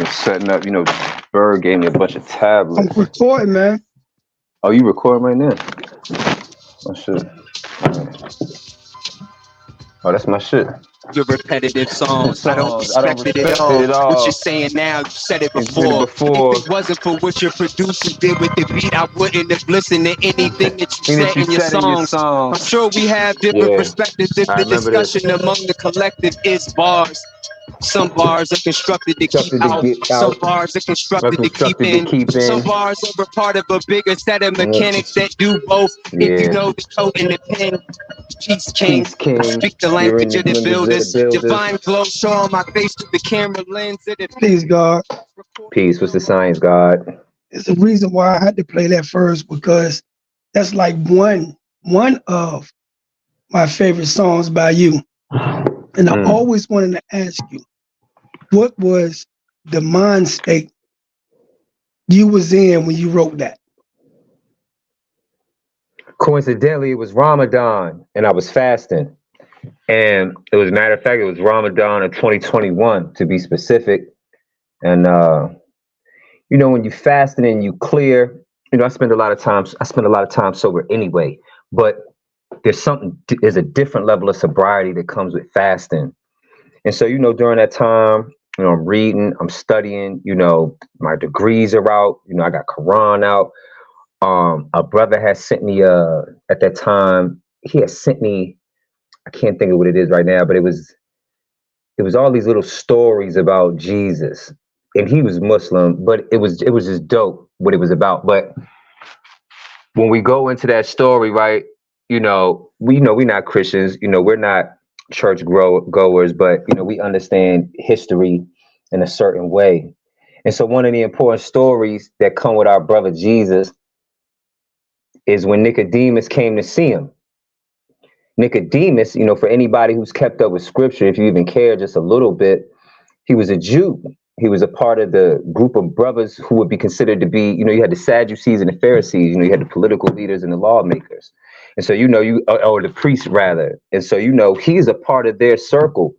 just setting up. Bird gave me a bunch of I'm tablets. recording, man. Oh, you recording right now? Oh shit. Oh, that's my shit. Your repetitive songs, I don't I don't respect it respect at all. it at all. What you're saying now, you said it You said it before. before. If it wasn't for what your producer did with the beat, I wouldn't have listened to anything that you said in your songs. I'm sure we have different Yeah. perspectives if I the remember this. discussion among the collective is bars. Some bars are constructed to keep Constructed to out. get Some out. bars are constructed to keep Constructed to in. keep in. Some bars are a part of a bigger set of mechanics that do both. If you Yeah. know the code and the pen, Peace King. Peace King. Speak the You're in language of the builders. builders. Divine glow show on my face through the camera lens of the Please, God. Peace. What's the science, God? It's the reason why I had to play that first, because that's like one of my favorite songs by you. And I always wanted to ask you, what was the mind state you was in when you wrote that? Coincidentally, it was Ramadan and I was fasting. And it was, matter of fact, it was Ramadan of 2021 to be specific. And when you fasting and you clear, I spend a lot of time sober anyway, but there's a different level of sobriety that comes with fasting. And so, during that time, I'm reading, I'm studying, my degrees are out, I got Quran out. A brother had sent me at that time, he had sent me, I can't think of what it is right now, but it was all these little stories about Jesus. And he was Muslim, but it was just dope what it was about. But when we go into that story, right, we're not Christians, we're not church goers, but we understand history in a certain way. And so one of the important stories that come with our brother Jesus is when Nicodemus came to see him. Nicodemus, for anybody who's kept up with scripture, if you even care just a little bit, he was a Jew. He was a part of the group of brothers who would be considered to be, you had the Sadducees and the Pharisees, you had the political leaders and the lawmakers. And so, or the priests rather. And so, he's a part of their circle.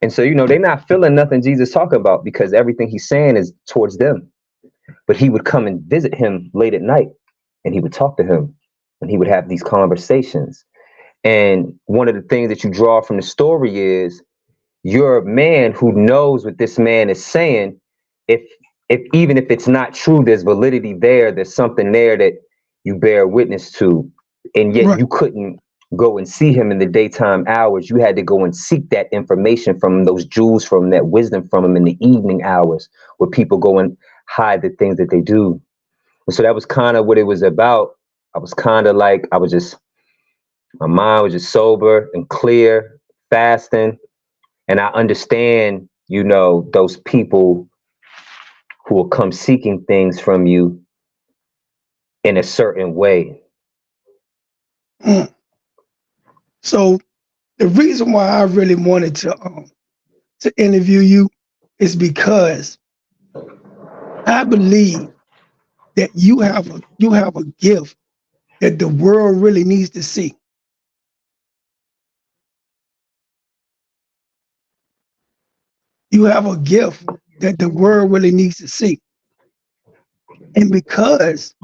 And so, they're not feeling nothing Jesus talking about because everything he's saying is towards them. But he would come and visit him late at night and he would talk to him and he would have these conversations. And one of the things that you draw from the story is you're a man who knows what this man is saying. If even if it's not true, there's validity there. There's something there that you bear witness to. And yet you couldn't go and see him in the daytime hours. You had to go and seek that information from those jewels, from that wisdom from him in the evening hours, where people go and hide the things that they do. And so that was kind of what it was about. I was kind of like, my mind was just sober and clear, fasting. And I understand, those people who will come seeking things from you in a certain way. So the reason why I really wanted to interview you is because I believe that you have a gift that the world really needs to see. You have a gift that the world really needs to see. And because,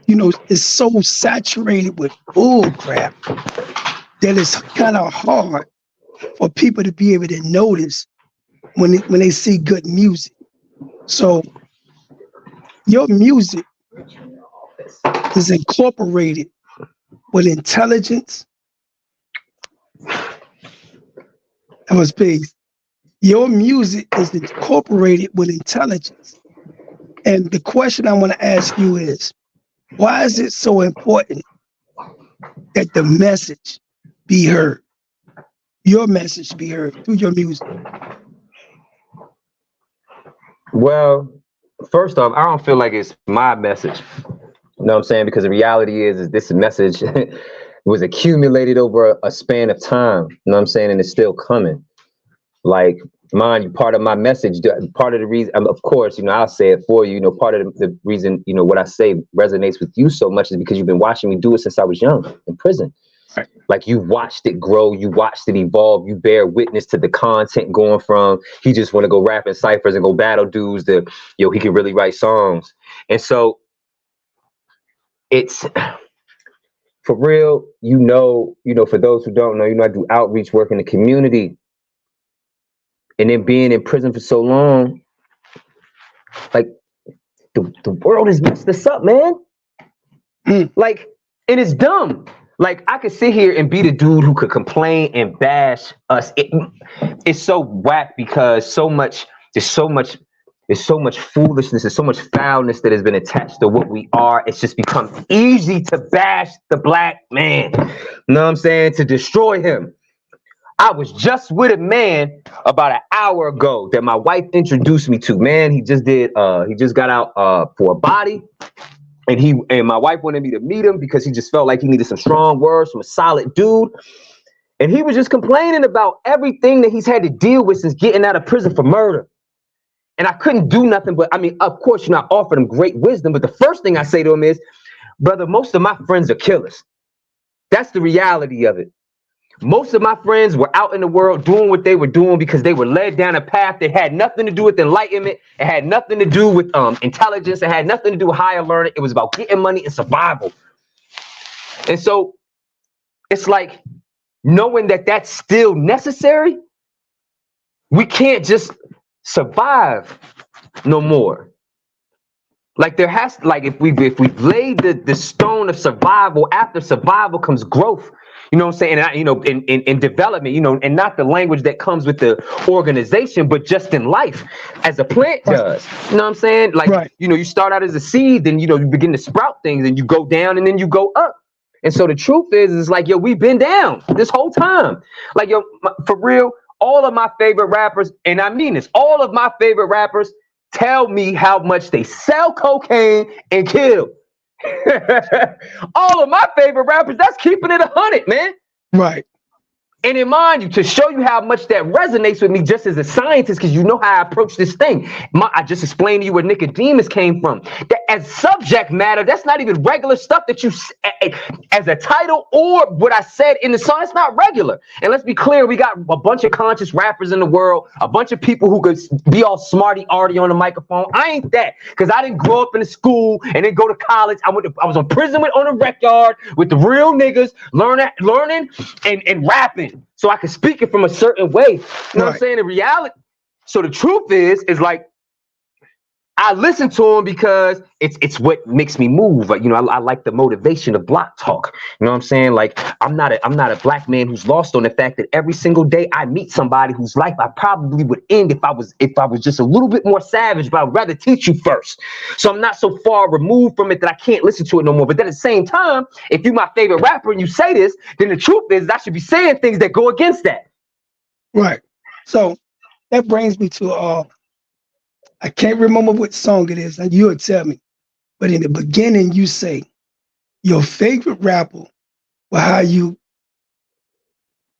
it's so saturated with bull crap that it's kind of hard for people to be able to notice when they see good music. So your music is incorporated with intelligence. That was peace. Your music is incorporated with intelligence. And the question I want to ask you is, why is it so important that the message be heard? Your message be heard through your music. Well, first off, I don't feel like it's my message. You know what I'm saying? Because the reality is this message was accumulated over a span of time. You know what I'm saying? And it's still coming. Like, mind you, part of my message, part of the reason, of course, I'll say it for you. Part of the reason, what I say resonates with you so much is because you've been watching me do it since I was young in prison. Right. Like you watched it grow, you watched it evolve, you bear witness to the content going from he just want to go rap in ciphers and go battle dudes to he can really write songs. And so it's for real, for those who don't know, I do outreach work in the community. And then being in prison for so long, like the world has messed us up, man. Like, and it's dumb. Like, I could sit here and be the dude who could complain and bash us. It's so whack because there's so much foolishness, there's so much foulness that has been attached to what we are. It's just become easy to bash the black man. You know what I'm saying? To destroy him. I was just with a man about an hour ago that my wife introduced me to. Man, he just got out for a body. And my wife wanted me to meet him because he just felt like he needed some strong words from a solid dude. And he was just complaining about everything that he's had to deal with since getting out of prison for murder. And I couldn't do nothing but, of course, I offered him great wisdom. But the first thing I say to him is, brother, most of my friends are killers. That's the reality of it. Most of my friends were out in the world doing what they were doing because they were led down a path that had nothing to do with enlightenment. It had nothing to do with intelligence. It had nothing to do with higher learning. It was about getting money and survival. And so it's like knowing that that's still necessary. We can't just survive no more. Like if we've laid the stone of survival, after survival comes growth. You know what I'm saying? And in development, and not the language that comes with the organization, but just in life as a plant does. You know what I'm saying? Like, right. You start out as a seed, then, you begin to sprout things and you go down and then you go up. And so the truth is like, we've been down this whole time. Like, for real, all of my favorite rappers, and I mean this, all of my favorite rappers tell me how much they sell cocaine and kill. All of my favorite rappers, that's keeping it 100, man. Right. And in mind you, to show you how much that resonates with me just as a scientist, because you know how I approach this thing. I just explained to you where Nicodemus came from. That as subject matter, that's not even regular stuff that you, as a title or what I said in the song, it's not regular. And let's be clear, we got a bunch of conscious rappers in the world, a bunch of people who could be all smarty arty on the microphone. I ain't that, because I didn't grow up in a school and then go to college. I was on prison on a rec yard with the real niggas, learning and rapping. So I can speak it from a certain way. You know what I'm saying? In reality. So the truth is like, I listen to him because it's what makes me move. Like, I like the motivation of block talk. You know what I'm saying? Like, I'm not a black man who's lost on the fact that every single day I meet somebody whose life I probably would end if I was just a little bit more savage, but I'd rather teach you first. So I'm not so far removed from it that I can't listen to it no more. But then at the same time, if you're my favorite rapper and you say this, then the truth is I should be saying things that go against that. Right. So that brings me to I can't remember what song it is, and you'll tell me. But in the beginning, you say your favorite rapper was how you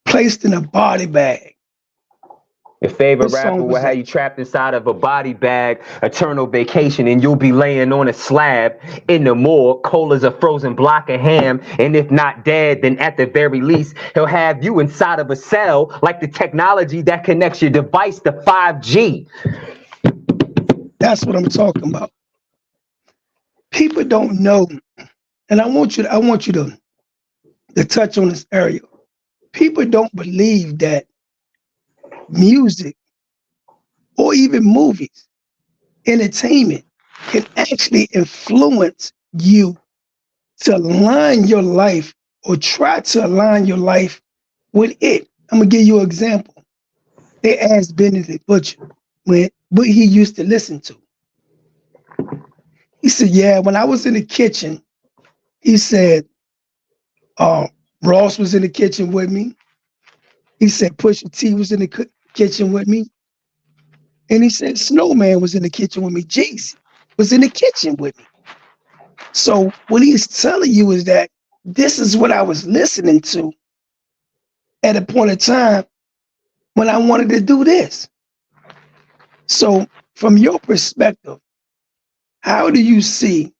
placed in a body bag. Your favorite rapper will have you trapped inside of a body bag, eternal vacation, and you'll be laying on a slab in the morgue, cold as a frozen block of ham. And if not dead, then at the very least, he'll have you inside of a cell like the technology that connects your device to 5G. That's what I'm talking about. People don't know, and I want you to touch on this area. People don't believe that music or even movies, entertainment can actually influence you to align your life or try to align your life with it. I'm gonna give you an example. They asked Benedict Butcher what he used to listen to. He said, yeah, when I was in the kitchen, he said, Ross was in the kitchen with me. He said, Pusha T was in the kitchen with me. And he said, Snowman was in the kitchen with me. Jace was in the kitchen with me. So what he's telling you is that this is what I was listening to at a point in time when I wanted to do this. So from your perspective, how do you see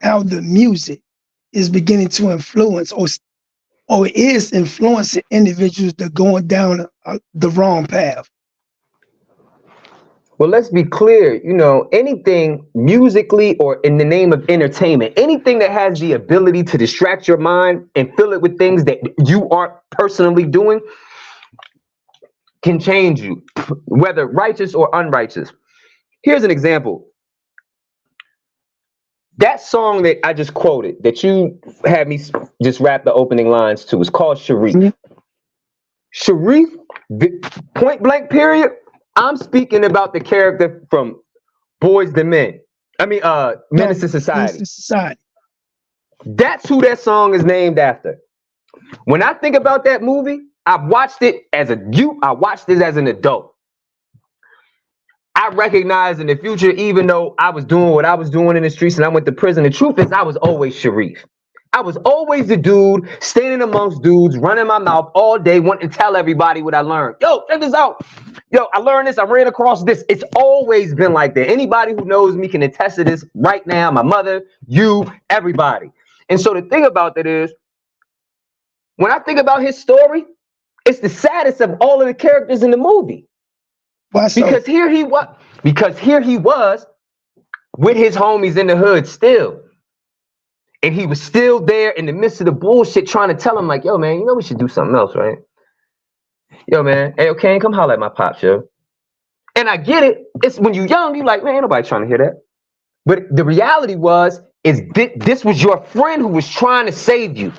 how the music is beginning to influence or or it is influencing individuals that are going down the wrong path? Well, let's be clear, you know, anything musically or in the name of entertainment, anything that has the ability to distract your mind and fill it with things that you aren't personally doing can change you, whether righteous or unrighteous. Here's an example. That song that I just quoted, that you had me just rap the opening lines to, is called Sharif. Mm-hmm. Sharif, point blank period, I'm speaking about the character from Boys the Men. I mean, Menace to Society. Menace to Society. That's who that song is named after. When I think about that movie, I've watched it as a youth, I watched it as an adult. I recognize in the future, even though I was doing what I was doing in the streets and I went to prison, the truth is I was always Sharif. I was always the dude standing amongst dudes, running my mouth all day, wanting to tell everybody what I learned. Yo, check this out. Yo, I learned this. I ran across this. It's always been like that. Anybody who knows me can attest to this right now. My mother, you, everybody. And so the thing about that is, when I think about his story, it's the saddest of all of the characters in the movie. Why so? Because here he was with his homies in the hood still. And he was still there in the midst of the bullshit trying to tell him, like, yo, man, you know we should do something else, right? Yo, man, hey, okay, come holler at my pops, yo. And I get it. It's when you're young, you like, man, ain't nobody trying to hear that. But the reality is this was your friend who was trying to save you.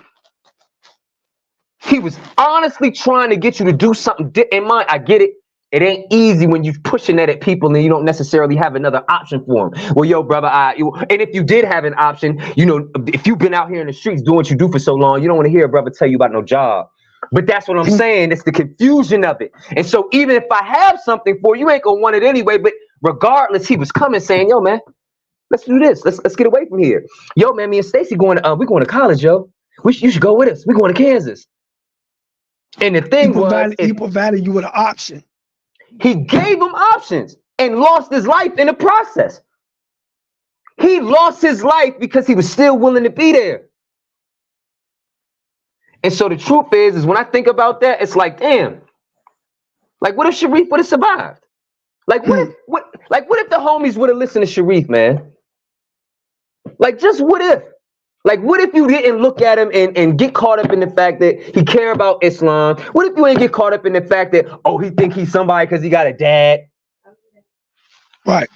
He was honestly trying to get you to do something in mind. I get it. It ain't easy when you're pushing that at people and you don't necessarily have another option for them. Well, yo, brother, and if you did have an option, you know, if you've been out here in the streets doing what you do for so long, you don't want to hear a brother tell you about no job. But that's what I'm saying. It's the confusion of it. And so even if I have something for you, ain't gonna want it anyway. But regardless, he was coming saying, yo, man, let's do this. Let's get away from here. Yo, man, me and Stacy we're going to college, yo. You should go with us. We're going to Kansas. And the thing he provided you with an option. He gave him options and lost his life in the process. He lost his life because he was still willing to be there. And so the truth is when I think about that, it's like, damn, like what if Sharif would have survived? Like what if the homies would have listened to Sharif, man? Like just what if? Like, what if you didn't look at him and get caught up in the fact that he care about Islam? What if you ain't get caught up in the fact that, oh, he think he's somebody because he got a dad? Right.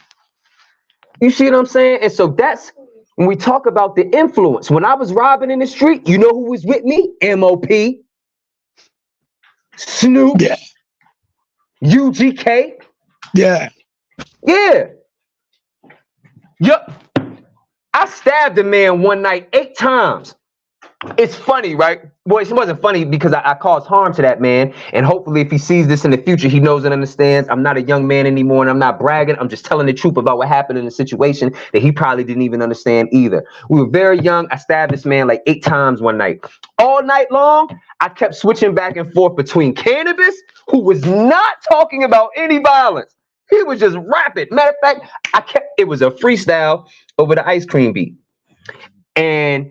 You see what I'm saying? And so that's when we talk about the influence. When I was robbing in the street, you know who was with me? MOP, Snoop, yeah. UGK. Yeah. Yeah. Yup. I stabbed a man one night 8 times. It's funny, right? Well, it wasn't funny because I caused harm to that man. And hopefully if he sees this in the future, he knows and understands I'm not a young man anymore and I'm not bragging. I'm just telling the truth about what happened in the situation that he probably didn't even understand either. We were very young. I stabbed this man like 8 times one night. All night long, I kept switching back and forth between Cannabis, who was not talking about any violence. He was just rapping. Matter of fact, it was a freestyle over the Ice Cream beat. And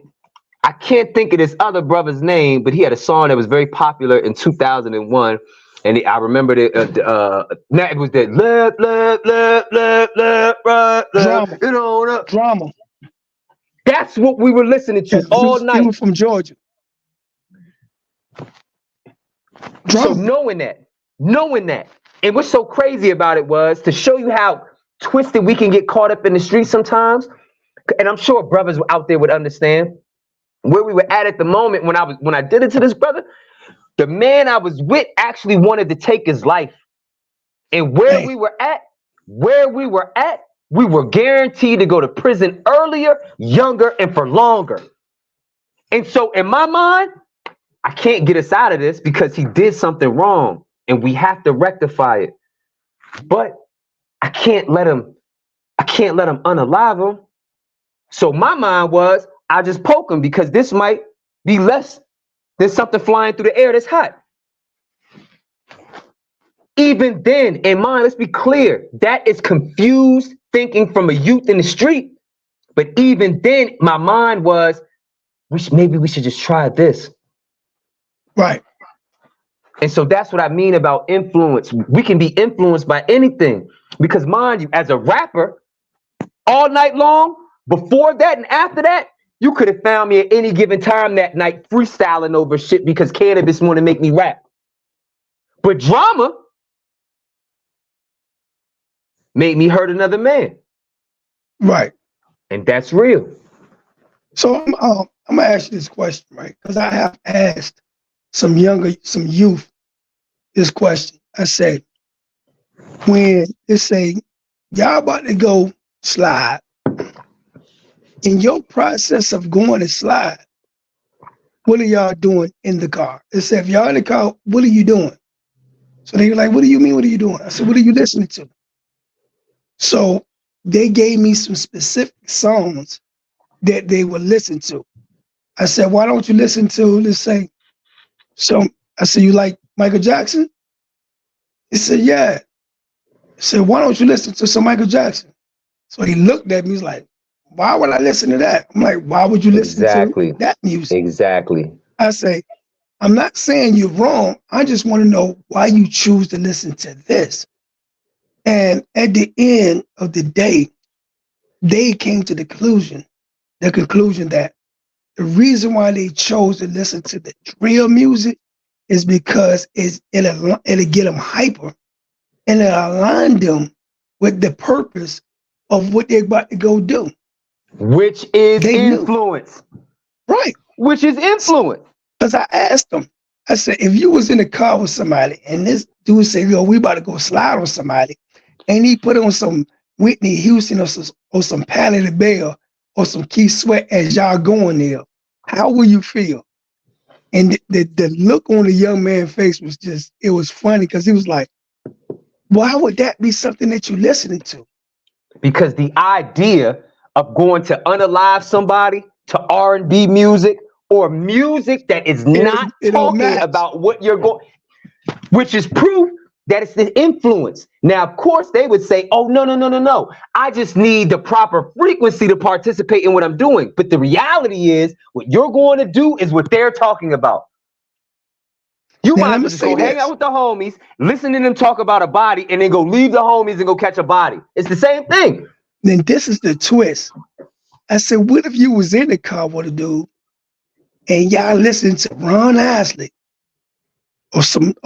I can't think of this other brother's name, but he had a song that was very popular in 2001. And I remember it was the Drama. That's what we were listening to all night. He was from Georgia. So knowing that, and what's so crazy about it was to show you how twisted we can get caught up in the streets sometimes. And I'm sure brothers out there would understand where we were at the moment when I did it to this brother. The man I was with actually wanted to take his life. And where we were at, we were guaranteed to go to prison earlier, younger, and for longer. And so in my mind, I can't get us out of this because he did something wrong and we have to rectify it. But I can't let him unalive him. So my mind was, I just poke him because this might be less than something flying through the air that's hot. Even then, in mind, let's be clear, that is confused thinking from a youth in the street. But even then, my mind was, maybe we should just try this. Right. And so that's what I mean about influence. We can be influenced by anything because, mind you, as a rapper, all night long, before that and after that, you could have found me at any given time that night freestyling over shit because cannabis want to make me rap. But drama made me hurt another man. Right. And that's real. So I'm gonna ask you this question, right? Because I have asked some youth this question. I said, when they say y'all about to go slide, in your process of going to slide, what are y'all doing in the car? They said, if y'all in the car, what are you doing? So they were like, what do you mean? What are you doing? I said, what are you listening to? So they gave me some specific songs that they would listen to. I said, why don't you listen to, let's say, so I said, you like Michael Jackson? He said, yeah. I said, why don't you listen to some Michael Jackson? So he looked at me, he's like, why would I listen to that? I'm like, why would you listen to that music? Exactly. I say, I'm not saying you're wrong. I just want to know why you choose to listen to this. And at the end of the day, they came to the conclusion that the reason why they chose to listen to the drill music is because it'll get them hyper and it aligned them with the purpose of what they're about to go do. Which is They knew. influence. Right. Which is influence. Because I asked them, I said, if you was in a car with somebody and this dude said, yo, we about to go slide on somebody, and he put on some Whitney Houston or some Patti LaBelle or some Keith Sweat as y'all going there, how will you feel? And the look on the young man's face was just, it was funny because he was like, why would that be something that you're listening to? Because the idea of going to unalive somebody to R&B music or music that is not talking about what you're going, which is proof that it's the influence. Now, of course, they would say, oh, no. I just need the proper frequency to participate in what I'm doing. But the reality is what you're going to do is what they're talking about. You might as well just go hang out with the homies, listen to them talk about a body, and then go leave the homies and go catch a body. It's the same thing. Then this is the twist. I said, what if you was in the car with a dude and y'all listening to Ron Isley or some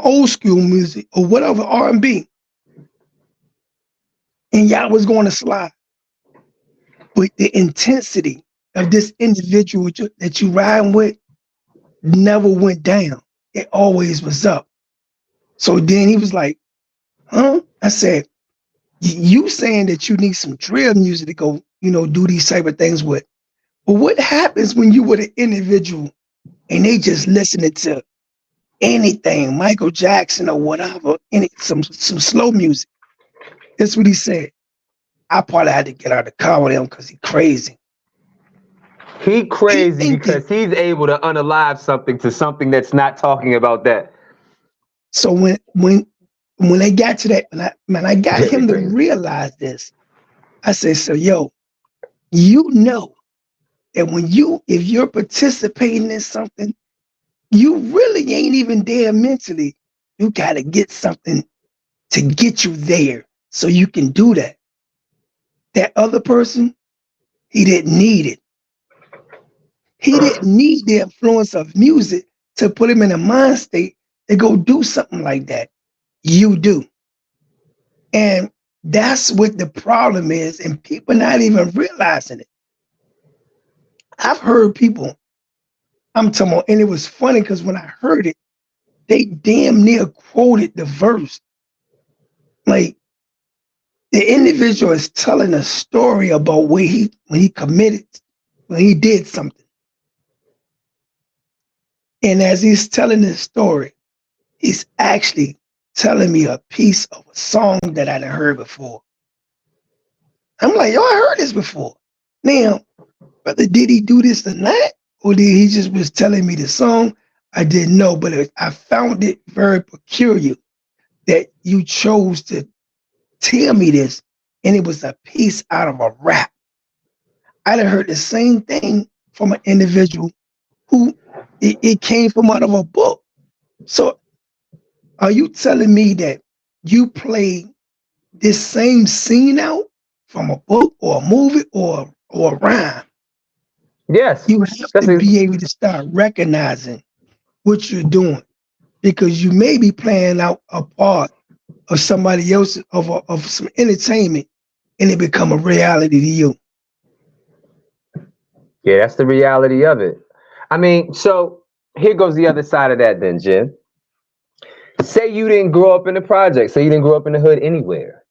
old school music or whatever, R&B, and y'all was going to slide, but the intensity of this individual that you riding with never went down. It always was up. So then he was like, huh? I said, you saying that you need some drill music to go, do these type of things with. But what happens when you with an individual and they just listening to anything, Michael Jackson or whatever, some slow music? That's what he said. I probably had to get out of the car with him because he's crazy. He crazy because he's able to unalive something to something that's not talking about that. So when I got to that, when I got him to realize this, I said, so yo, you know that if you're participating in something, you really ain't even there mentally. You gotta get something to get you there so you can do that. That other person, he didn't need it. He didn't need the influence of music to put him in a mind state to go do something like that. You do. And that's what the problem is, and people not even realizing it. I've heard people, I'm talking about, and it was funny because when I heard it, they damn near quoted the verse. Like, the individual is telling a story about when he did something. And as he's telling this story, he's actually telling me a piece of a song that I'd heard before. I'm like, yo, I heard this before. Now, whether did he do this or not, or did he just was telling me the song, I didn't know, but I found it very peculiar that you chose to tell me this, and it was a piece out of a rap. I'd have heard the same thing from an individual who it came from out of a book. So are you telling me that you played this same scene out from a book or a movie or a rhyme? Yes. You have That's to it. be able to start recognizing what you're doing, because you may be playing out a part of somebody else of some entertainment, and it become a reality to you. Yeah, that's the reality of it. I mean, so here goes the other side of that then, Jim. Say you didn't grow up in the project. Say you didn't grow up in the hood anywhere.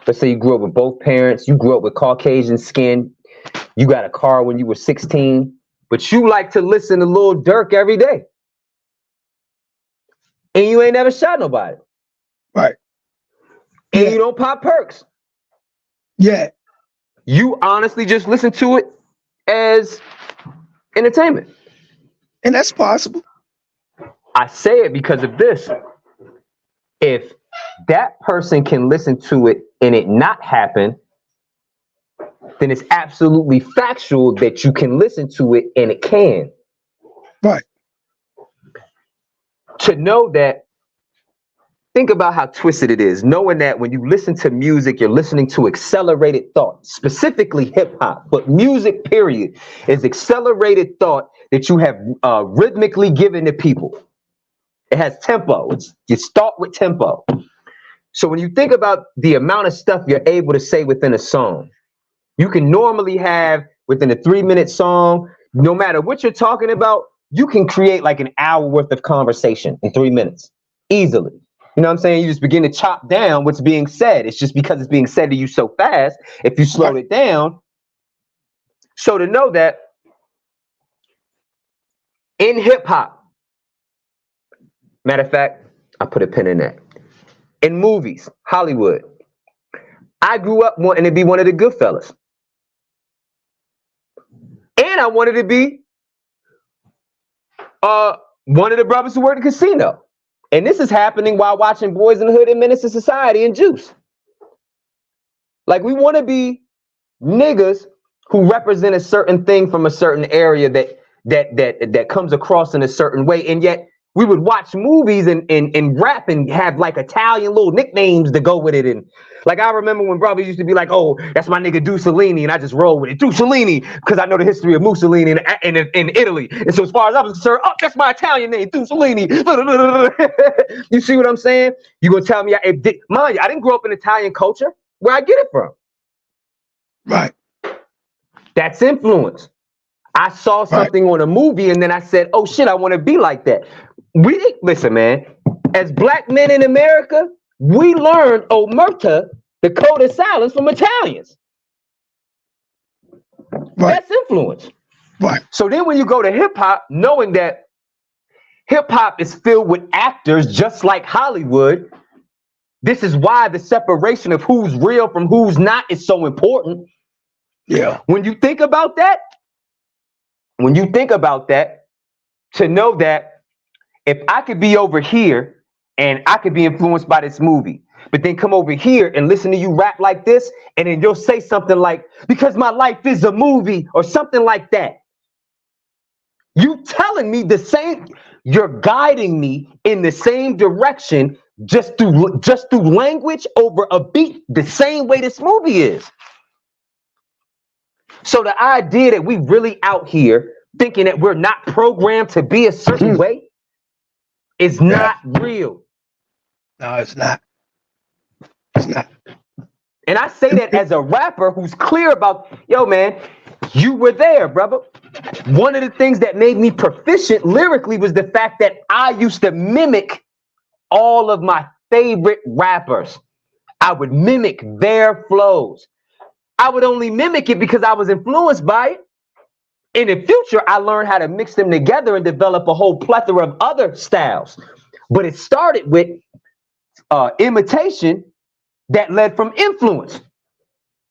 Let's say you grew up with both parents. You grew up with Caucasian skin. You got a car when you were 16. But you like to listen to Lil Durk every day. And you ain't never shot nobody. Right. And Yeah. you don't pop perks. Yeah. You honestly just listen to it as entertainment. And that's possible. I say it because of this. If that person can listen to it and it not happen, then it's absolutely factual that you can listen to it and it can. Right. To know that, think about how twisted it is, knowing that when you listen to music, you're listening to accelerated thought, specifically hip hop, but music, period, is accelerated thought that you have rhythmically given to people. It has tempo. You start with tempo. So when you think about the amount of stuff you're able to say within a song, you can normally have within a 3-minute song, no matter what you're talking about, you can create like an hour worth of conversation in 3 minutes easily. You know what I'm saying? You just begin to chop down what's being said. It's just because it's being said to you so fast. If you slowed it down, so to know that in hip hop, matter of fact, I put a pin in that. In movies, Hollywood, I grew up wanting to be one of the good fellas. And I wanted to be one of the brothers who worked at the casino. And this is happening while watching Boys in the Hood and Menace to Society and Juice. Like, we want to be niggas who represent a certain thing from a certain area that comes across in a certain way. And yet we would watch movies and rap and have like Italian little nicknames to go with it. And like, I remember when brothers used to be like, oh, that's my nigga Mussolini, and I just roll with it. Mussolini, because I know the history of Mussolini in Italy. And so as far as I was concerned, oh, that's my Italian name, Mussolini. You see what I'm saying? You gonna tell me, mind you, I didn't grow up in Italian culture. Where I get it from? Right. That's influence. I saw something on a movie and then I said, oh shit, I want to be like that. Listen, man, as black men in America, we learned omerta, the code of silence, from Italians. Right. That's influence. Right. So then when you go to hip hop, knowing that hip hop is filled with actors just like Hollywood, this is why the separation of who's real from who's not is so important. Yeah. When you think about that, to know that if I could be over here and I could be influenced by this movie, but then come over here and listen to you rap like this, and then you'll say something like, because my life is a movie, or something like that. You telling me the same, you're guiding me in the same direction just through language over a beat, the same way this movie is. So the idea that we really out here thinking that we're not programmed to be a certain way is not real. No, it's not. It's not. And I say that as a rapper who's clear about, yo, man, you were there, brother. One of the things that made me proficient lyrically was the fact that I used to mimic all of my favorite rappers. I would mimic their flows. I would only mimic it because I was influenced by it. In the future, I learned how to mix them together and develop a whole plethora of other styles. But it started with imitation that led from influence.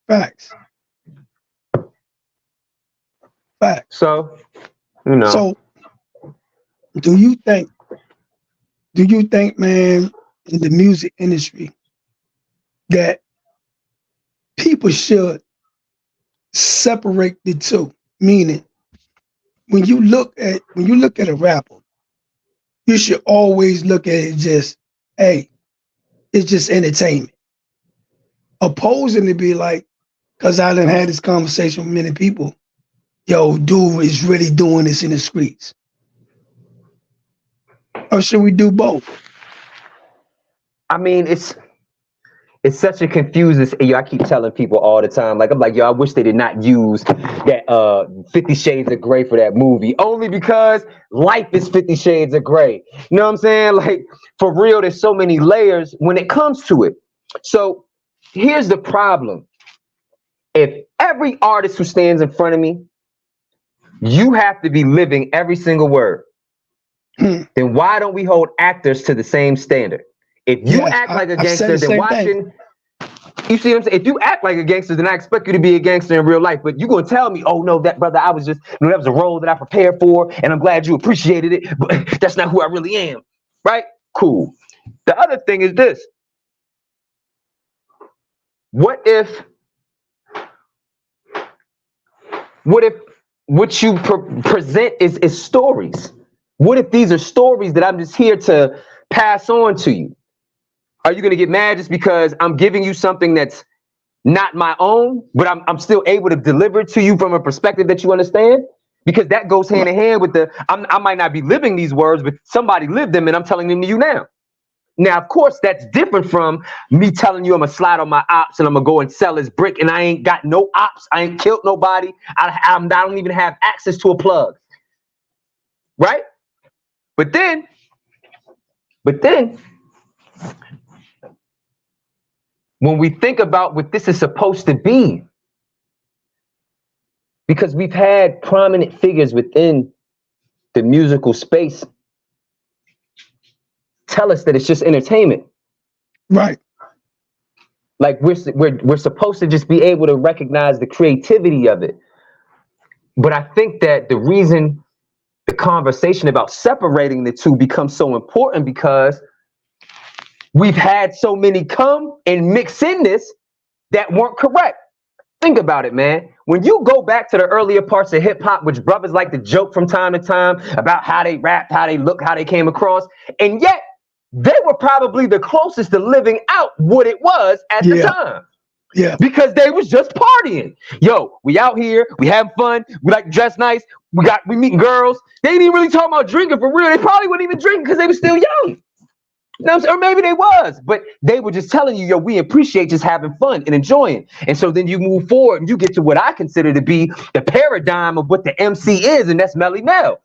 Facts. Facts. So, you know. So, do you think, man, in the music industry, that people should separate the two? Meaning, when you look at a rapper, you should always look at it just, hey, it's just entertainment. Opposing to be like, because I done had this conversation with many people, yo, dude is really doing this in the streets. Or should we do both? I mean, it's such a confusing. Yo, I keep telling people all the time, like I'm like, yo, I wish they did not use that 50 Shades of Grey for that movie, only because life is 50 Shades of Grey. You know what I'm saying? Like, for real, there's so many layers when it comes to it. So here's the problem. If every artist who stands in front of me, you have to be living every single word, then why don't we hold actors to the same standard? If you act like a gangster, then why shouldn't you see what I'm saying? If you act like a gangster, then I expect you to be a gangster in real life. But you're gonna tell me, oh no, that brother, I was just, that was a role that I prepared for, and I'm glad you appreciated it, but that's not who I really am. Right? Cool. The other thing is this. What if what you present is stories? What if these are stories that I'm just here to pass on to you? Are you going to get mad just because I'm giving you something that's not my own, but I'm still able to deliver it to you from a perspective that you understand? Because that goes hand in hand with I might not be living these words, but somebody lived them and I'm telling them to you now. Now, of course, that's different from me telling you I'm gonna slide on my ops and I'm gonna go and sell his brick and I ain't got no ops. I ain't killed nobody. I don't even have access to a plug. Right? But then, when we think about what this is supposed to be, because we've had prominent figures within the musical space tell us that it's just entertainment. Right. Like we're supposed to just be able to recognize the creativity of it. But I think that the reason the conversation about separating the two becomes so important because we've had so many come and mix in this that weren't correct. Think about it, man. When you go back to the earlier parts of hip hop, which brothers like to joke from time to time about how they rapped, how they look, how they came across, and yet they were probably the closest to living out what it was at the time. Yeah. Because they was just partying. Yo, we out here, we having fun, we like to dress nice, we meeting girls. They ain't even really talking about drinking for real. They probably wasn't even drinking because they were still young. You know what I'm saying? Or maybe they was, but they were just telling you, yo, we appreciate just having fun and enjoying. And so then you move forward and you get to what I consider to be the paradigm of what the MC is, and that's Melly Mel.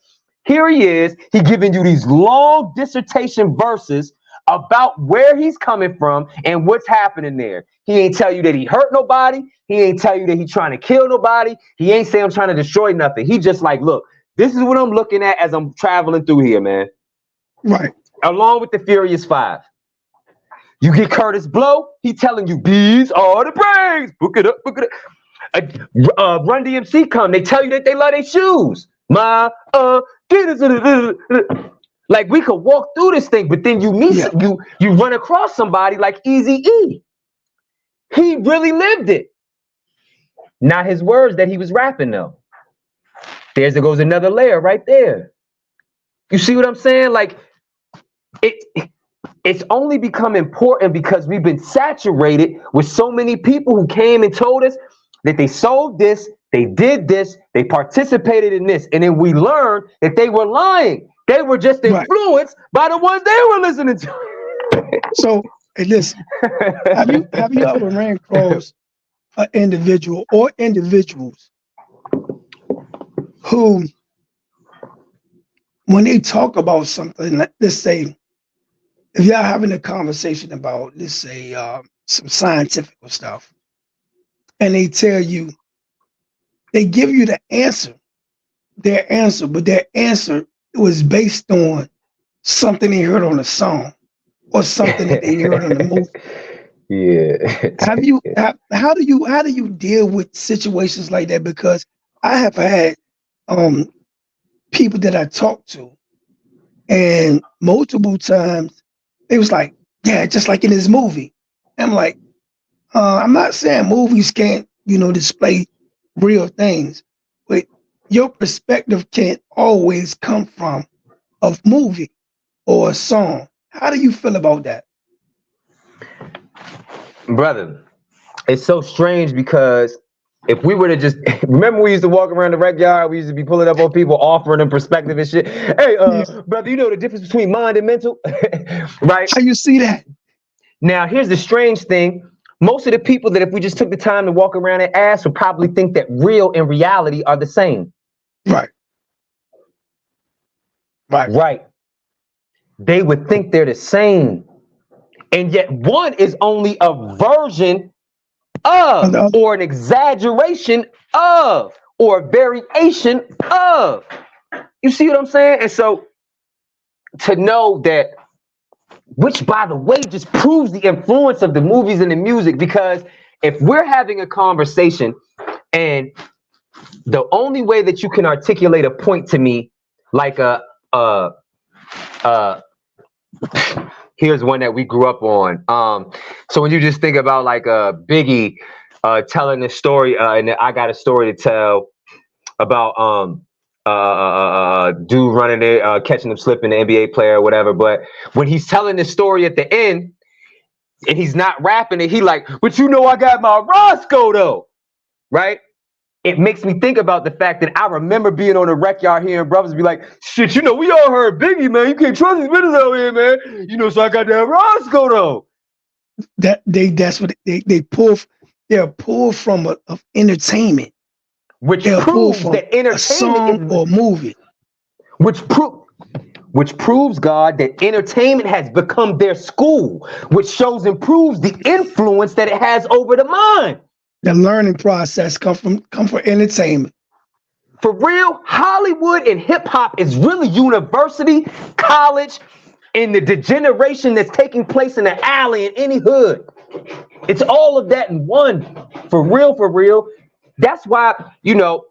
Here he is, he giving you these long dissertation verses about where he's coming from and what's happening there. He ain't tell you that he hurt nobody. He ain't tell you that he trying to kill nobody. He ain't say I'm trying to destroy nothing. He just like, look, this is what I'm looking at as I'm traveling through here, man. Right. Along with the Furious Five. You get Curtis Blow, he telling you these are the brains. Book it up, book it up. Run DMC come, they tell you that they love their shoes. Like we could walk through this thing, but then you meet you run across somebody like Eazy-E. He really lived it. Not his words that he was rapping though. There goes another layer right there. You see what I'm saying? Like it's only become important because we've been saturated with so many people who came and told us that they sold this, they did this, they participated in this, and then we learned that they were lying. They were just influenced by the ones they were listening to. So, hey, listen, have you ever ran across an individual or individuals who, when they talk about something, let's say, if y'all having a conversation about, let's say, some scientific stuff, and they tell you, they give you the answer, their answer, but their answer was based on something they heard on a song or something that they heard on the movie. Yeah. How do you deal with situations like that? Because I have had people that I talked to, and multiple times it was like, yeah, just like in this movie. I'm like, I'm not saying movies can't, display real things, but your perspective can't always come from a movie or a song. How do you feel about that? Brother, it's so strange because if we were to just remember, we used to walk around the rec yard, we used to be pulling up on people, offering them perspective and shit. Hey, brother, you know the difference between mind and mental, right? How you see that? Now, here's the strange thing. Most of the people that if we just took the time to walk around and ask would probably think that real and reality are the same. Right. Right. They would think they're the same. And yet one is only a version of, or an exaggeration of, or a variation of. You see what I'm saying? And so to know that, which by the way just proves the influence of the movies and the music, because if we're having a conversation and the only way that you can articulate a point to me, like here's one that we grew up on. So when you just think about like Biggie telling this story, and I got a story to tell about dude running it, catching him slipping, the NBA player or whatever. But when he's telling this story at the end and he's not rapping it, he like, but you know I got my Roscoe though, right? It makes me think about the fact that I remember being on the rec yard hearing brothers be like, shit, you know, we all heard Biggie, man. You can't trust these bitches out here, man. You know, so I got that Roscoe though. That's what they pull. They're pulled from of entertainment, which proves that entertainment a song or movie, which proves, God, that entertainment has become their school, which shows and proves the influence that it has over the mind. The learning process come from entertainment. For real, Hollywood and hip hop is really university, college, and the degeneration that's taking place in the alley in any hood. It's all of that in one. For real, for real. That's why, you know,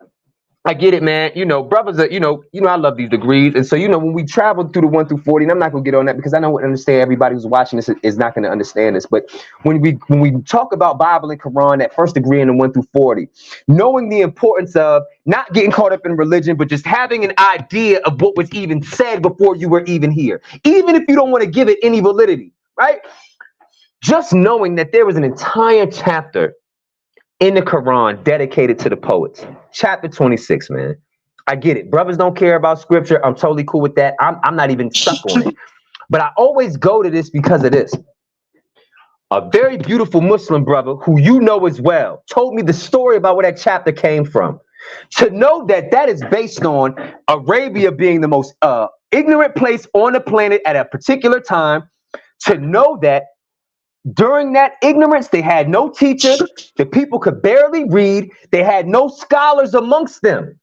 I get it, man. You know, brothers are, you know, I love these degrees. And so, you know, when we travel through the 1 through 40, and I'm not gonna get on that because I don't understand, everybody who's watching this is not gonna understand this. But when we talk about Bible and Quran, that first degree in the 1 through 40, knowing the importance of not getting caught up in religion, but just having an idea of what was even said before you were even here, even if you don't want to give it any validity, right? Just knowing that there was an entire chapter in the Quran dedicated to the poets. Chapter 26, man. I get it. Brothers don't care about scripture. I'm totally cool with that. I'm not even stuck on it. But I always go to this because of this. A very beautiful Muslim brother who you know as well told me the story about where that chapter came from. To know that that is based on Arabia being the most ignorant place on the planet at a particular time. To know that during that ignorance, they had no teacher. The people could barely read. They had no scholars amongst them.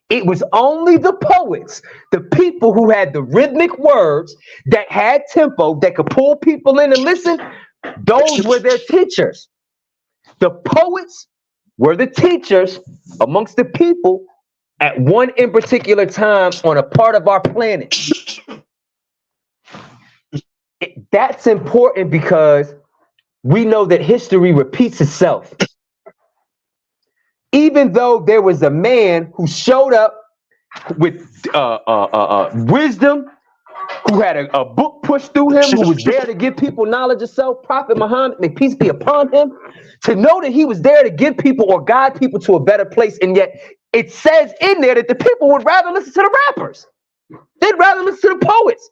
It was only the poets, the people who had the rhythmic words, that had tempo, that could pull people in and listen. Those were their teachers. The poets were the teachers amongst the people at one in particular time on a part of our planet. That's important because we know that history repeats itself. Even though there was a man who showed up with wisdom, who had a book pushed through him, who was there to give people knowledge of self, Prophet Muhammad, may peace be upon him, to know that he was there to give people or guide people to a better place. And yet it says in there that the people would rather listen to the rappers. They'd rather listen to the poets.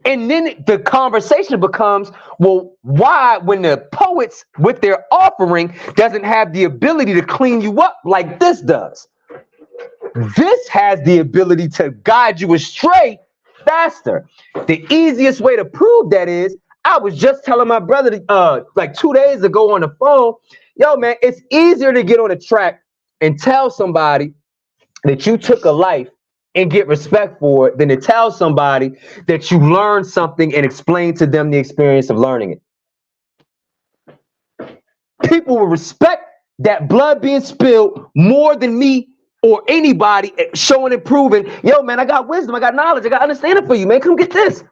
And then the conversation becomes, well, why, when the poets with their offering doesn't have the ability to clean you up like this does? This has the ability to guide you astray faster. The easiest way to prove that is, I was just telling my brother like 2 days ago on the phone, yo, man, it's easier to get on a track and tell somebody that you took a life and get respect for it than to tell somebody that you learned something and explain to them the experience of learning it. People will respect that blood being spilled more than me or anybody showing and proving, yo, man, I got wisdom, I got knowledge, I got understanding for you, man. Come get this.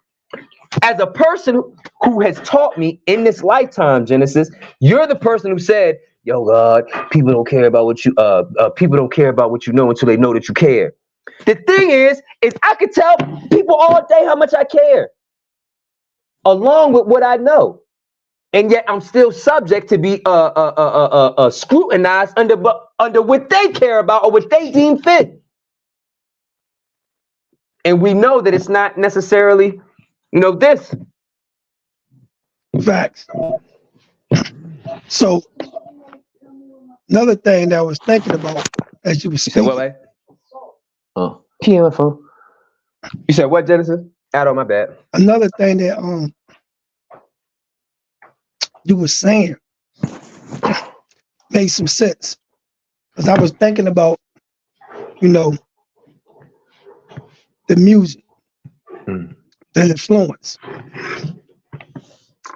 As a person who has taught me in this lifetime, Genesis, you're the person who said, yo, God, people don't care about what you people don't care about what you know until they know that you care. The thing is I could tell people all day how much I care, along with what I know. And yet I'm still subject to be scrutinized under what they care about or what they deem fit. And we know that it's not necessarily, this. Facts. So another thing that I was thinking about as you were You said what, speaking, man? Oh, key on my phone. You said what, Genesis? Out on my bad. another thing that you were saying made some sense. Because I was thinking about, the music, Mm. the influence.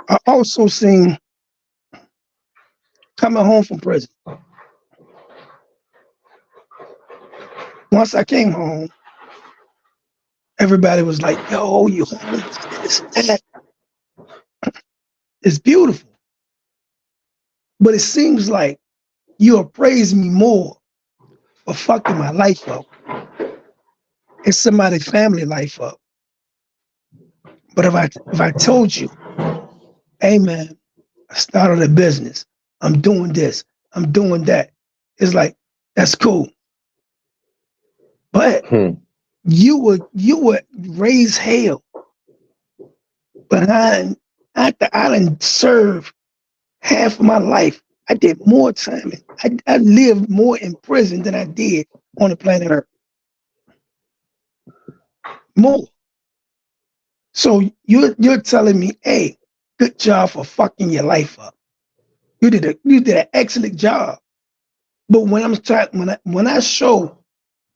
I also seen coming home from prison. Once I came home, everybody was like, yo, you home, this, that. It's beautiful. But it seems like you appraise me more for fucking my life up. It's somebody's family life up. But if I told you, hey man, I started a business, I'm doing this, I'm doing that, it's like, that's cool. But you would raise hell behind after I done served half of my life. I did more time. I lived more in prison than I did on the planet Earth. More. So you're telling me, hey, good job for fucking your life up. You did an excellent job. But when I show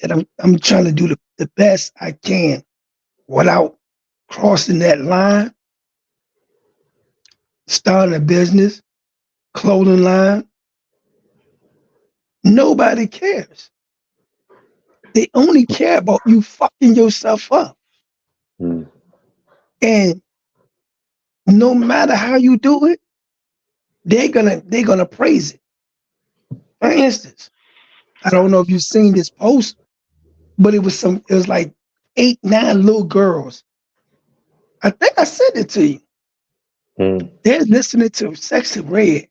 that I'm trying to do the best I can without crossing that line, starting a business, clothing line, nobody cares. They only care about you fucking yourself up. And no matter how you do it, they're gonna praise it. For instance, I don't know if you've seen this post, but it was like 8, 9 little girls. I think I sent it to you. They're listening to Sexy Red.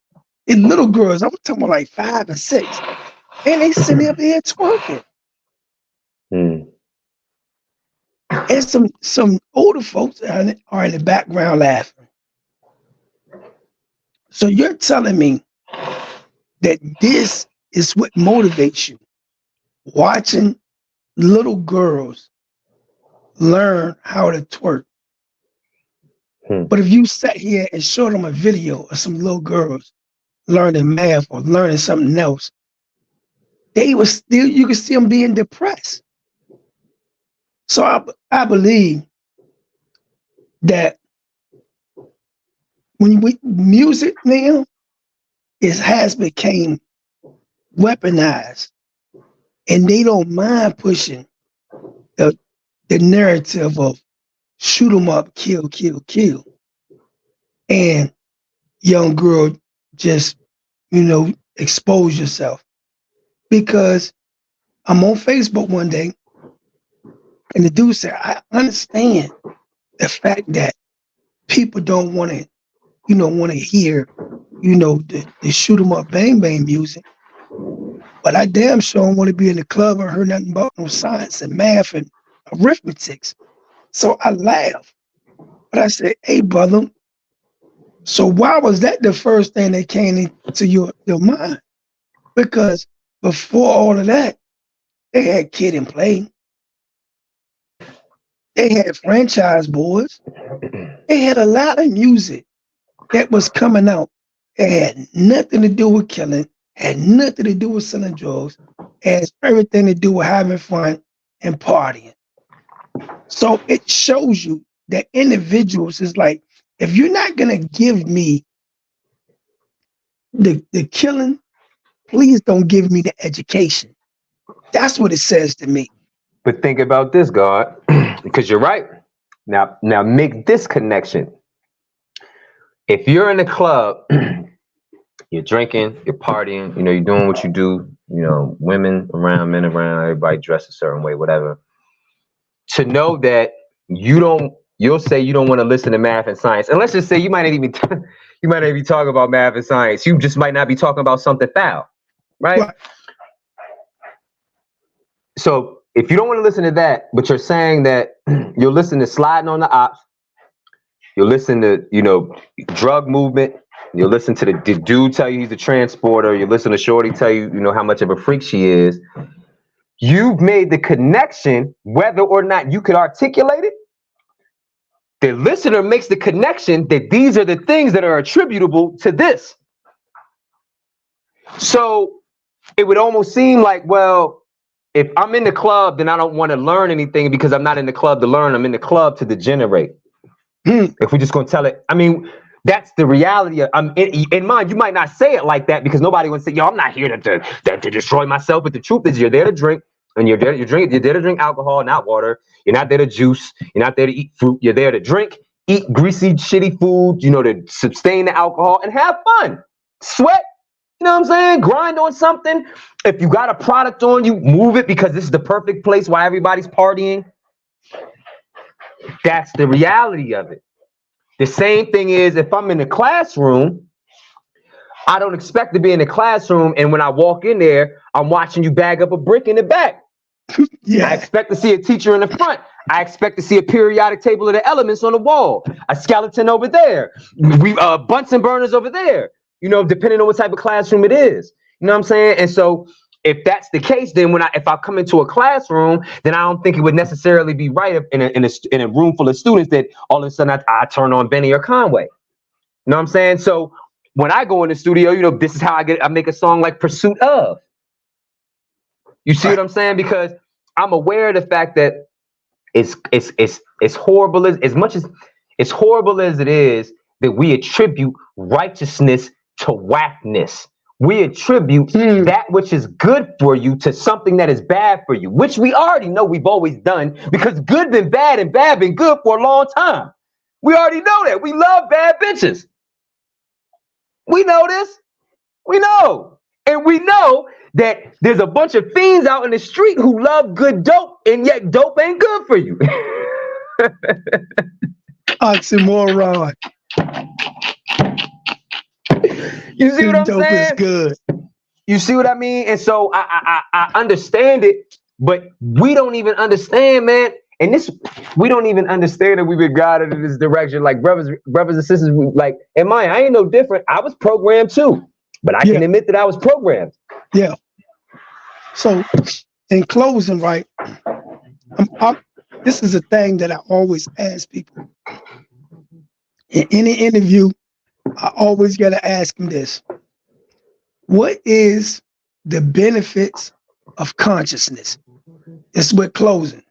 And little girls, I'm talking about like 5 and 6. And they sitting up here twerking. And some older folks are in the background laughing. So you're telling me that this is what motivates you, watching little girls learn how to twerk. But if you sat here and showed them a video of some little girls learning math or learning something else, they were still, you could see them being depressed. So I believe that music now has become weaponized, and they don't mind pushing the narrative of shoot 'em up, kill, kill, kill. And young girl, just, expose yourself. Because I'm on Facebook one day, and the dude said, I understand the fact that people don't want to, hear, the shoot 'em up, bang, bang music. But I damn sure don't want to be in the club and heard nothing about no science and math and arithmetics. So I laughed. But I said, hey, brother, so why was that the first thing that came into your mind? Because before all of that, they had Kid and Play. They had Franchise Boys. They had a lot of music that was coming out that had nothing to do with killing, had nothing to do with selling drugs, has everything to do with having fun and partying. So it shows you that individuals is like, if you're not gonna give me the killing, please don't give me the education. That's what it says to me. But think about this, God, because you're right. Now make this connection. If you're in a club you're drinking, you're partying, you know, you're doing what you do, you know, women around, men around, everybody dressed a certain way, whatever. To know that you'll say you don't want to listen to math and science. And let's just say you might not even be talking about math and science. You just might not be talking about something foul, right? Right. So if you don't want to listen to that, but you're saying that you'll listen to sliding on the ops, you'll listen to, you know, drug movement, you'll listen to the dude tell you he's a transporter, you listen to Shorty tell you, you know, how much of a freak she is. You've made the connection, whether or not you could articulate it. The listener makes the connection that these are the things that are attributable to this. So it would almost seem like, well, if I'm in the club, then I don't want to learn anything because I'm not in the club to learn. I'm in the club to degenerate. If we're just going to tell it, I mean, that's the reality. In mind, you might not say it like that because nobody would say, yo, I'm not here to destroy myself. But the truth is you're there to drink. And you're there to drink alcohol, not water. You're not there to juice. You're not there to eat fruit. You're there to drink, eat greasy, shitty food, you know, to sustain the alcohol and have fun. Sweat, you know what I'm saying? Grind on something. If you got a product on you, move it because this is the perfect place while everybody's partying. That's the reality of it. The same thing is if I'm in the classroom, I don't expect to be in the classroom, and when I walk in there, I'm watching you bag up a brick in the back. Yeah. I expect to see a teacher in the front. I expect to see a periodic table of the elements on the wall, a skeleton over there, Bunsen burners over there, you know, depending on what type of classroom it is. You know what I'm saying? And so if that's the case, then if I come into a classroom, then I don't think it would necessarily be right in a room full of students that all of a sudden I turn on Benny or Conway. You know what I'm saying? So when I go in the studio, you know, this is how I make a song like Pursuit Of. You see what I'm saying? Because I'm aware of the fact that it's horrible as much as it's horrible as it is that we attribute righteousness to whackness. We attribute that which is good for you to something that is bad for you, which we already know we've always done because good been bad and bad been good for a long time. We already know that. We love bad bitches. We know this. We know. And we know that there's a bunch of fiends out in the street who love good dope, and yet dope ain't good for you. Oxymoron. You see what I'm dope saying? Is good. You see what I mean? And so I understand it, but we don't even understand, man. And we don't even understand that we've been guided in this direction. Like brothers and sisters, like, and I ain't no different. I was programmed too, but I can admit that I was programmed. Yeah. So in closing, right, this is a thing that I always ask people. In any interview, I always got to ask them this. What is the benefits of consciousness? It's with closing.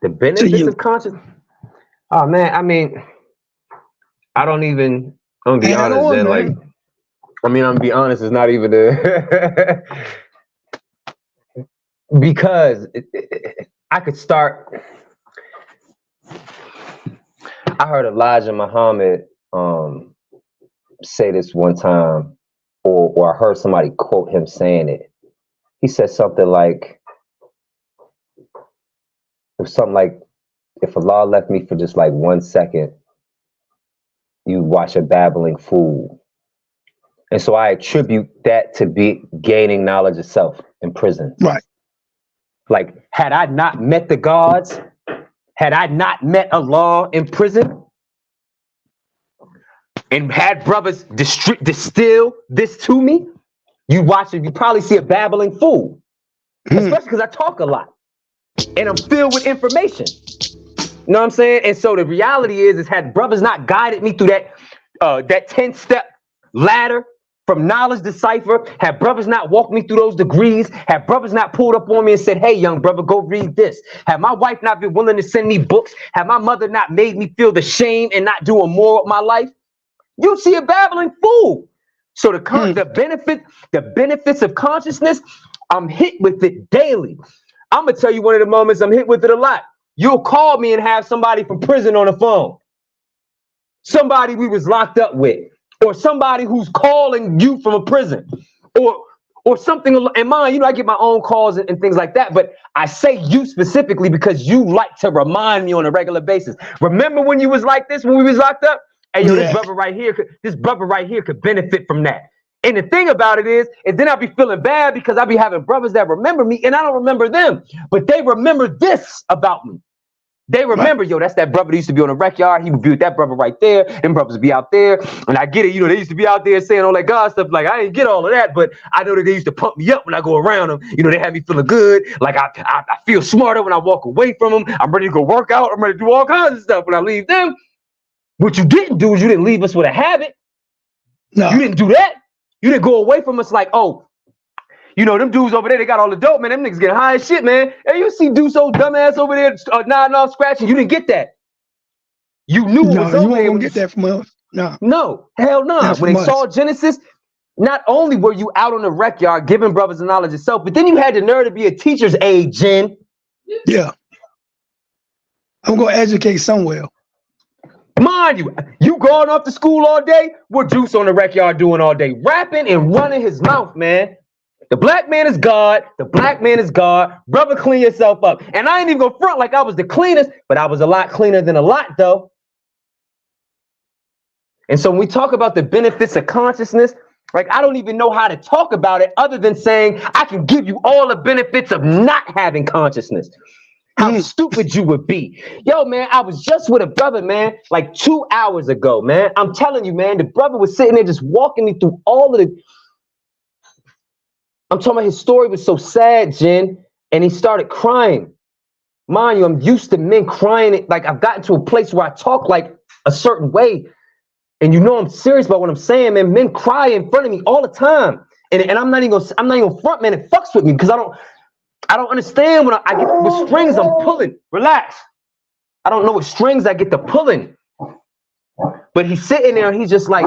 The benefits of consciousness? Oh, man, I mean, I'm gonna be honest, man. Like, I'm gonna be honest, it's not even because I could start. I heard Elijah Muhammad say this one time, or I heard somebody quote him saying it. He said something like, if Allah left me for just like 1 second, you watch a babbling fool. And so I attribute that to be gaining knowledge of self in prison. Right. Like, had I not met the gods, had I not met Allah in prison, and had brothers distill this to me, you probably see a babbling fool. Especially because I talk a lot. And I'm filled with information. You know what I'm saying? And so the reality is had brothers not guided me through that 10-step ladder from knowledge to cipher, had brothers not walked me through those degrees, had brothers not pulled up on me and said, hey, young brother, go read this. Had my wife not been willing to send me books, had my mother not made me feel the shame and not doing more with my life, you'd see a babbling fool. So the benefits of consciousness, I'm hit with it daily. I'm gonna tell you one of the moments I'm hit with it a lot. You'll call me and have somebody from prison on the phone. Somebody we was locked up with. or somebody who's calling you from a prison, or something. And mine, I get my own calls and things like that, but I say you specifically because you like to remind me on a regular basis. Remember when you was like this when we was locked up? Hey, yo, this brother right here could benefit from that. And the thing about it is then I'll be feeling bad because I'll be having brothers that remember me and I don't remember them, but they remember this about me. They remember, yo, that's that brother that used to be on the rec yard. He would be with that brother right there. Them brothers be out there. And I get it, they used to be out there saying all that God stuff. Like, I didn't get all of that, but I know that they used to pump me up when I go around them. They have me feeling good. Like, I feel smarter when I walk away from them. I'm ready to go work out. I'm ready to do all kinds of stuff when I leave them. What you didn't do is you didn't leave us with a habit. No. You didn't do that. You didn't go away from us like, oh, them dudes over there, they got all the dope, man. Them niggas getting high as shit, man. Hey, you see dude so dumbass over there nodding off, scratching. You didn't get that. You knew it was over there. You weren't gonna get that from us. No, hell no. When they saw Genesis, not only were you out on the rec yard giving brothers the knowledge itself, but then you had the nerve to be a teacher's aide, Jen. Yeah. I'm gonna educate somewhere. Mind you, you going off to school all day? What Juice on the rec yard doing all day? Rapping and running his mouth, man. The black man is God. The black man is God. Brother, clean yourself up. And I ain't even gonna front like I was the cleanest, but I was a lot cleaner than a lot, though. And so when we talk about the benefits of consciousness, like I don't even know how to talk about it other than saying I can give you all the benefits of not having consciousness. How stupid you would be. Yo, man, I was just with a brother, man, like 2 hours ago, man. I'm telling you, man, the brother was sitting there just walking me through all of the... I'm talking about his story was so sad, Jen, and he started crying. Mind you, I'm used to men crying. Like I've gotten to a place where I talk like a certain way. And I'm serious about what I'm saying, man. Men cry in front of me all the time. And I'm not even gonna front, man. It fucks with me because I don't understand when I get what strings I'm pulling. Relax. I don't know what strings I get to pulling. But he's sitting there and he's just like,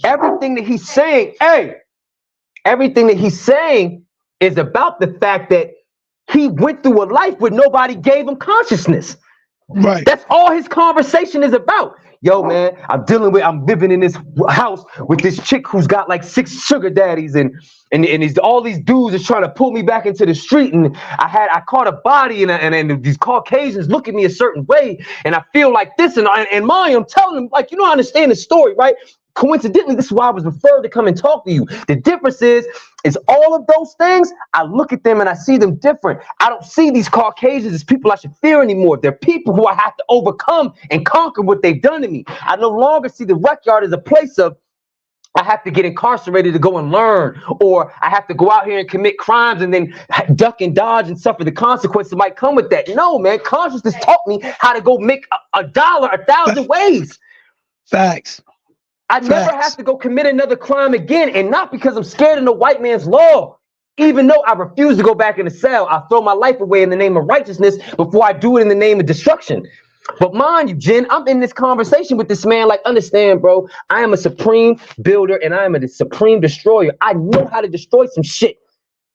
everything that he's saying, everything that he's saying is about the fact that he went through a life where nobody gave him consciousness. Right. That's all his conversation is about. Yo, man, I'm living in this house with this chick who's got like 6 sugar daddies and all these dudes is trying to pull me back into the street. And I caught a body and these Caucasians look at me a certain way. And I feel like this and mine, I'm telling them, like, I understand the story, right? Coincidentally, this is why I was referred to come and talk to you. The difference is all of those things, I look at them and I see them different. I don't see these Caucasians as people I should fear anymore. They're people who I have to overcome and conquer what they've done to me. I no longer see the rec yard as a place of I have to get incarcerated to go and learn, or I have to go out here and commit crimes and then duck and dodge and suffer the consequences that might come with that. No, man, consciousness taught me how to go make a dollar 1,000 ways. Facts. I never have to go commit another crime again, and not because I'm scared of no white man's law. Even though I refuse to go back in the cell, I throw my life away in the name of righteousness before I do it in the name of destruction. But mind you, Jen, I'm in this conversation with this man, like, understand, bro, I am a supreme builder and I am a supreme destroyer. I know how to destroy some shit.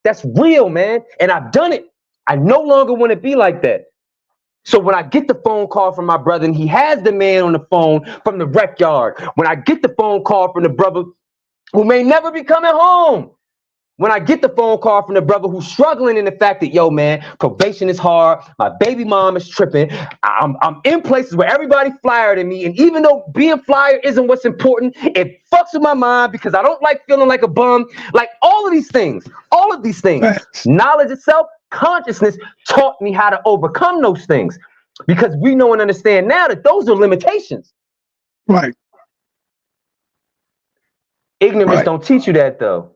That's real, man, and I've done it. I no longer want to be like that. So when I get the phone call from my brother and he has the man on the phone from the rec yard, when I get the phone call from the brother who may never be coming home, when I get the phone call from the brother who's struggling in the fact that, yo, man, probation is hard, my baby mom is tripping, I'm in places where everybody flyer than me, and even though being flyer isn't what's important, it fucks with my mind because I don't like feeling like a bum. Like all of these things, knowledge itself, consciousness taught me how to overcome those things because we know and understand now that those are limitations. Right. Ignorance don't teach you that, though.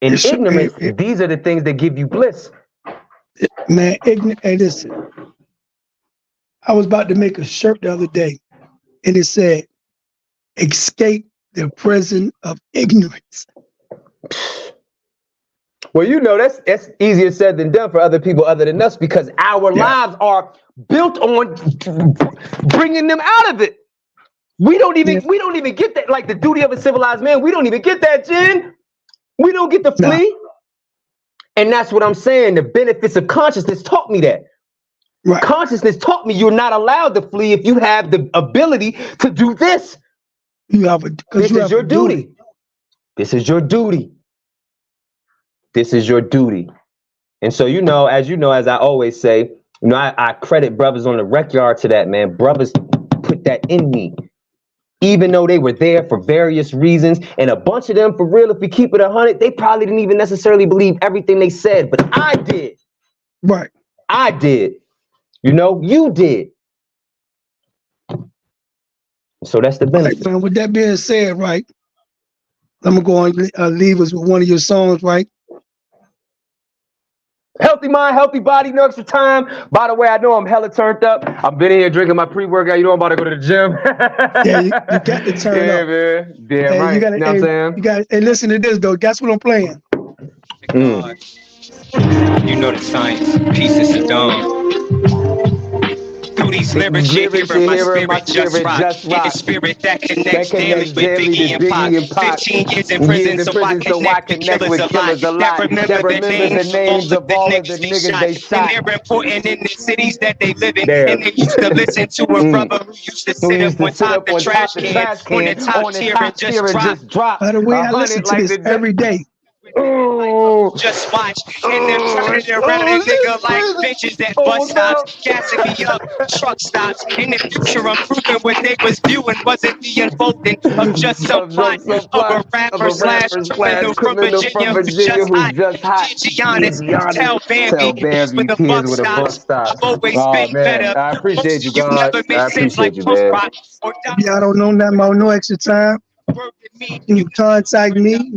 In ignorance, these are the things that give you bliss. Man, hey, listen. I was about to make a shirt the other day, and it said, "Escape the prison of ignorance." Well, that's easier said than done for other people other than us because our lives are built on bringing them out of it. We don't even get that. Like the duty of a civilized man, we don't even get that, Jen. We don't get to flee. No. And that's what I'm saying. The benefits of consciousness taught me that. Right. Consciousness taught me you're not allowed to flee if you have the ability to do this. You have a, because This you is have your a duty. duty. This is your duty. This is your duty. And so, as I always say, I credit brothers on the rec yard to that, man. Brothers put that in me. Even though they were there for various reasons, and a bunch of them, for real, if we keep it 100, they probably didn't even necessarily believe everything they said, but I did. Right. I did. You did. So that's the benefit. Right, man. With that being said, right, I'm going to go and leave us with one of your songs, right? Healthy mind, healthy body, no extra time. By the way, I know I'm hella turned up. I've been in here drinking my pre-workout. I'm about to go to the gym. Yeah, you got to turn up. Man. Damn Hey, right. you gotta, know what I'm saying? you got. Hey, listen to this though. Guess what I'm playing? You know the science. Peace is Saddam. Through these lyrics, you hear my spirit just rock. In spirit that connects daily with Biggie and Pac. 15 years in prison, so I connect with killers a lot. That remember the names of all of the niggas they shot. And they're important in the cities that they live in. And they used to listen to a brother who used to sit up on top the trash can on the top tier and just drop. By the way, I listen to this every day. Oh, just watch, and they're turning around a nigga like bitches that bus stops, gassing me up, truck stops. In the future, I'm proving what they was viewing wasn't the unfolding of just some plot of a rapper slash criminal from Virginia who's just hot. Giannis, tell Bambi, he's with a buck stops. I've always been better. I appreciate you, You God. never make I sense like appreciate you, punk man. rock or Y'all don't know nothing about no extra time. You contact me,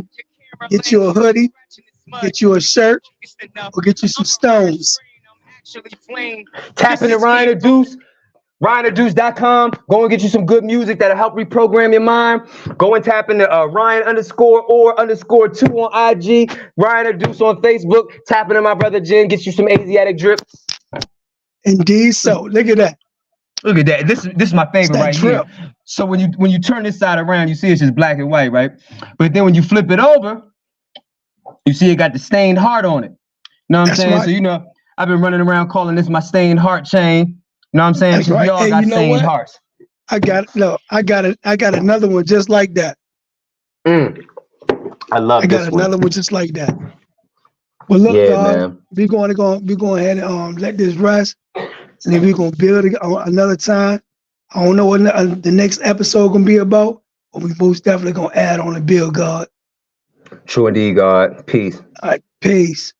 get you a hoodie, get you a shirt, or get you some stones. Tap into Ryan the Deuce, RyanTheDeuce.com. Go and get you some good music that'll help reprogram your mind. Go and tap into Ryan_or_2 on IG, Ryan the Deuce on Facebook. Tap into my brother Jen, get you some Asiatic drip. Indeed, so look at that. Look at that. This is my favorite right here. So when you turn this side around, you see it's just black and white, right? But then when you flip it over, you see it got the stained heart on it. You know what I'm saying? Right. So I've been running around calling this my stained heart chain. You know what I'm saying? Because we all got stained hearts. I got another one just like that. I love this one. I got another one just like that. Well, look, man. we're going ahead and let this rest, and then we're gonna build it another time. I don't know what the next episode gonna be about, but we most definitely gonna add on the build, God. True indeed, God. Peace. All right, peace.